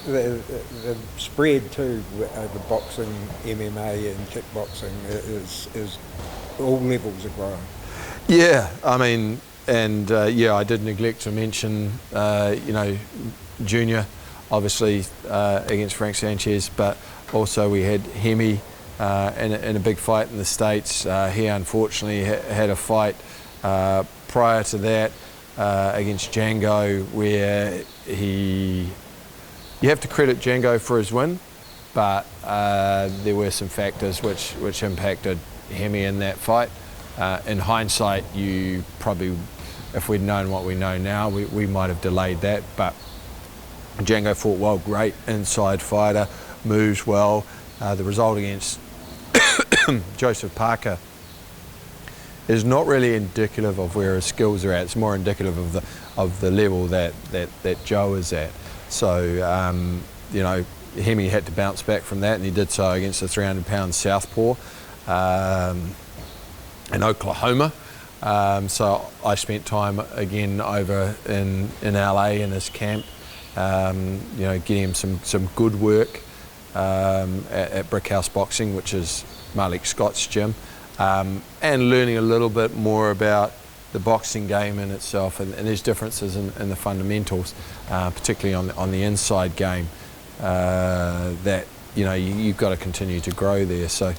the spread too over boxing, MMA and kickboxing is all levels are growing. Yeah, I mean, and I did neglect to mention, Junior, obviously against Frank Sanchez, but also we had Hemi in a big fight in the States. He unfortunately had a fight prior to that against Django, where you have to credit Django for his win, but there were some factors which impacted Hemi in that fight. In hindsight, you probably, if we'd known what we know now, we might have delayed that, but Django fought well, great inside fighter, moves well. The result against Joseph Parker is not really indicative of where his skills are at. It's more indicative of the level that Joe is at. So, Hemi had to bounce back from that, and he did so against a 300-pound southpaw in Oklahoma. So I spent time again over in LA in his camp, getting him some good work at Brickhouse Boxing, which is Malik Scott's gym, and learning a little bit more about the boxing game in itself, and there's differences in the fundamentals, particularly on the inside game, that you've got to continue to grow there. So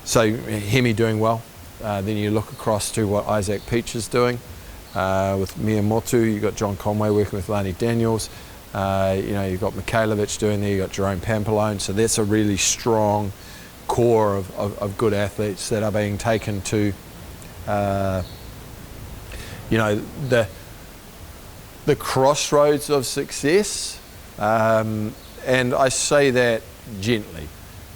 Hemi doing well. Then you look across to what Isaac Peach is doing with Miyamoto. You've got John Conway working with Lani Daniels. You've got Mikhailovic doing there. You've got Jerome Pampalone. So that's a really strong core of good athletes that are being taken to, the crossroads of success. And I say that gently,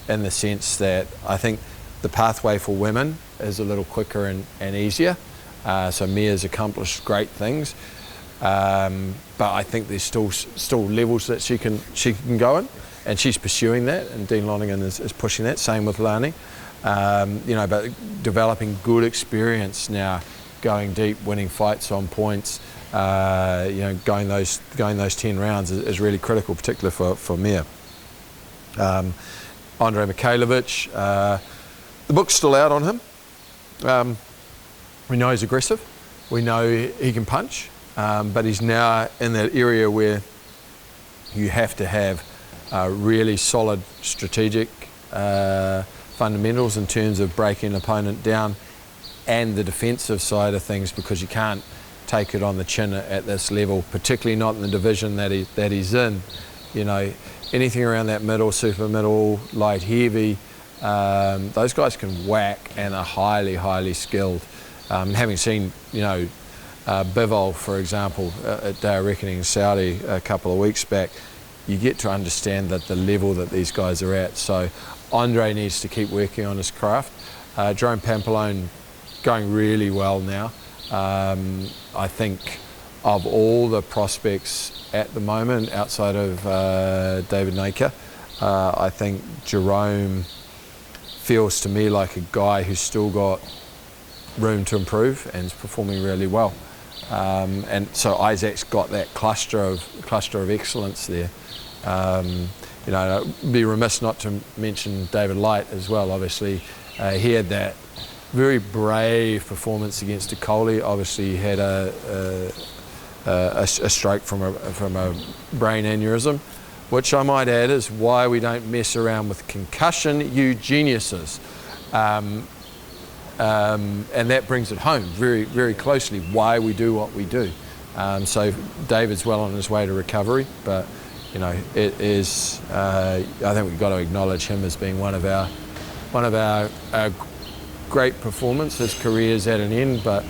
in the sense that I think the pathway for women is a little quicker and easier. So Mia's accomplished great things, but I think there's still levels that she can go in, and she's pursuing that. And Dean Lonergan is pushing that. Same with Lani, but developing good experience now, going deep, winning fights on points. Going those 10 rounds is really critical, particularly for Mia. Andrei Mikhailovic. The book's still out on him. We know he's aggressive. We know he can punch, but he's now in that area where you have to have really solid strategic fundamentals in terms of breaking an opponent down and the defensive side of things, because you can't take it on the chin at this level, particularly not in the division that he's in. Anything around that middle, super middle, light heavy, those guys can whack and are highly, highly skilled. Having seen, Bivol, for example, at Day of Reckoning in Saudi a couple of weeks back, you get to understand that the level that these guys are at. So Andre needs to keep working on his craft. Jerome Pampalone going really well now. I think of all the prospects at the moment, outside of David Naker, I think Jerome feels to me like a guy who's still got room to improve and is performing really well. And so Isaac's got that cluster of excellence there. I'd be remiss not to mention David Light as well. Obviously, he had that very brave performance against Decoli. Obviously, he had a stroke from a brain aneurysm, which I might add is why we don't mess around with concussion, you geniuses. And that brings it home very, very closely why we do what we do. So David's well on his way to recovery, but it is. I think we've got to acknowledge him as being one of our great performance. His career's at an end, but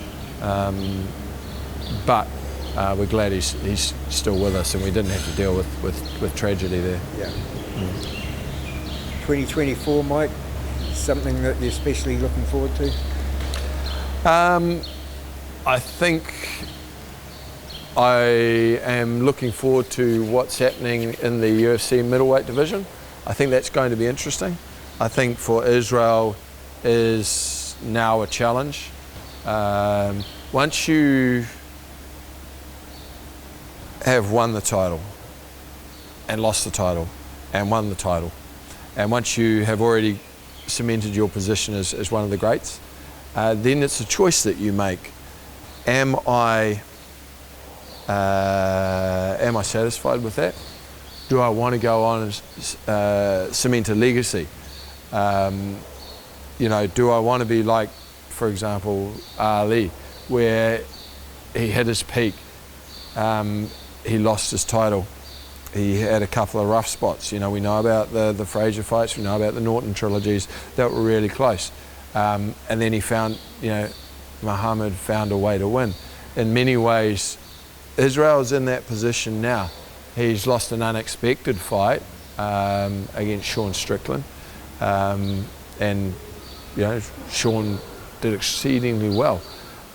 we're glad he's still with us, and we didn't have to deal with tragedy there. Yeah. 2024, Mike, something that you're especially looking forward to? I think I am looking forward to what's happening in the UFC middleweight division. I think that's going to be interesting. I think for Israel is now a challenge. Once you have won the title, and lost the title and won the title. And once you have already cemented your position as one of the greats, then it's a choice that you make. Am I satisfied with that? Do I want to go on and cement a legacy? You know, do I want to be like, for example, Ali, where he hit his peak, he lost his title, he had a couple of rough spots. You know, we know about the Frazier fights, we know about the Norton trilogies that were really close. And then he found, you know, Muhammad found a way to win. In many ways, Israel's in that position now. He's lost an unexpected fight against Sean Strickland. And, you know, Sean did exceedingly well.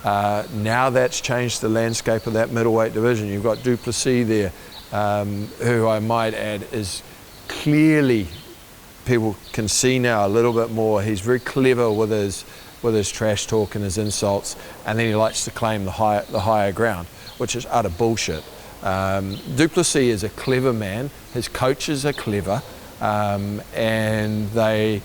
Now that's changed the landscape of that middleweight division. You've got Du Plessis there, who I might add is clearly, people can see now a little bit more. He's very clever with his trash talk and his insults, and then he likes to claim the higher ground, which is utter bullshit. Du Plessis is a clever man. His coaches are clever, and they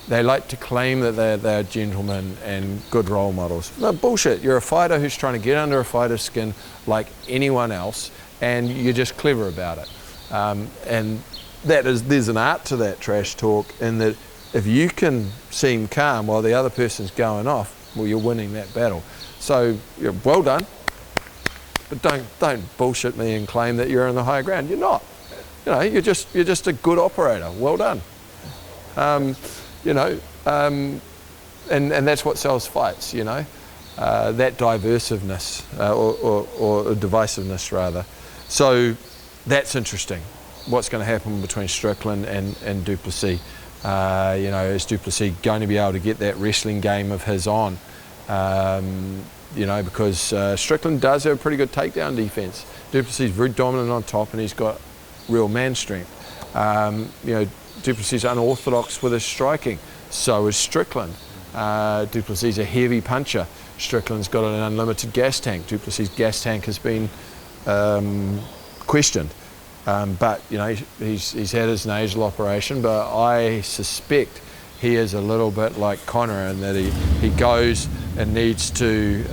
like to claim that they're gentlemen and good role models. No, bullshit. You're a fighter who's trying to get under a fighter's skin like anyone else, and you're just clever about it. And there's an art to that trash talk, in that if you can seem calm while the other person's going off, well, you're winning that battle. So, well done. But don't bullshit me and claim that you're on the higher ground. You're not. You know, you're just a good operator. Well done. You know, and that's what sells fights. You know, that diversiveness or divisiveness rather. So that's interesting. What's going to happen between Strickland and Du Plessis? You know, is Du Plessis going to be able to get that wrestling game of his on? You know, because Strickland does have a pretty good takedown defense. Du Plessis is very dominant on top, and he's got real man strength. You know, Du Plessis is unorthodox with his striking. So is Strickland. Du Plessis is a heavy puncher. Strickland's got an unlimited gas tank. Du Plessis' gas tank has been questioned. But, you know, he's had his nasal operation, but I suspect he is a little bit like Conor in that he goes and needs to,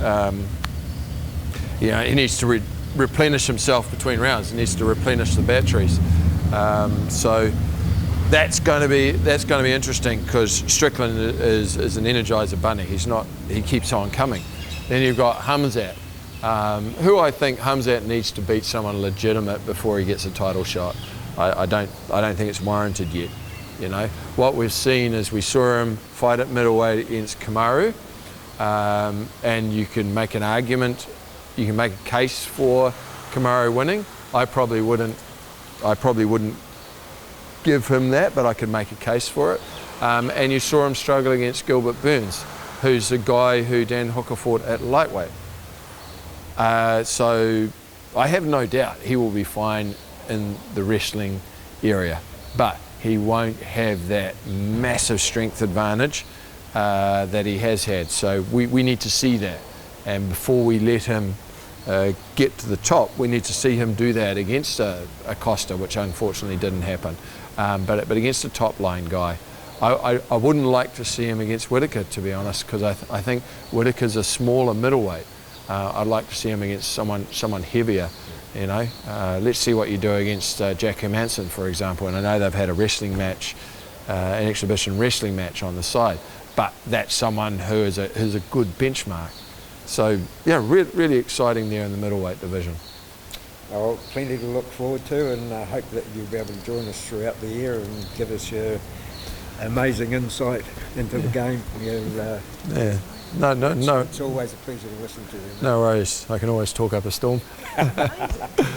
you know, he needs to replenish himself between rounds. He needs to replenish the batteries. So that's going to be interesting, because Strickland is an Energizer bunny. He keeps on coming. Then you've got Hamzat, who I think Hamzat needs to beat someone legitimate before he gets a title shot. I don't think it's warranted yet. You know, what we've seen is we saw him fight at middleweight against Kamaru, and you can make an argument, you can make a case for Kamaru winning. I probably wouldn't give him that, but I could make a case for it. And you saw him struggle against Gilbert Burns, who's the guy who Dan Hooker fought at lightweight. So I have no doubt he will be fine in the wrestling area, but he won't have that massive strength advantage that he has had. So we need to see that, and before we let him get to the top, we need to see him do that against a Costa, which unfortunately didn't happen. But against a top line guy, I wouldn't like to see him against Whittaker, to be honest, because I think Whittaker's a smaller middleweight. I'd like to see him against someone heavier. You know, let's see what you do against Jack Hermanson, for example. And I know they've had a wrestling match, an exhibition wrestling match on the side, but that's someone who's a good benchmark. So yeah, really exciting there in the middleweight division. Well, plenty to look forward to, and I hope that you'll be able to join us throughout the year and give us your amazing insight into the game. Yeah. No. It's always a pleasure to listen to you. No worries. I can always talk up a storm.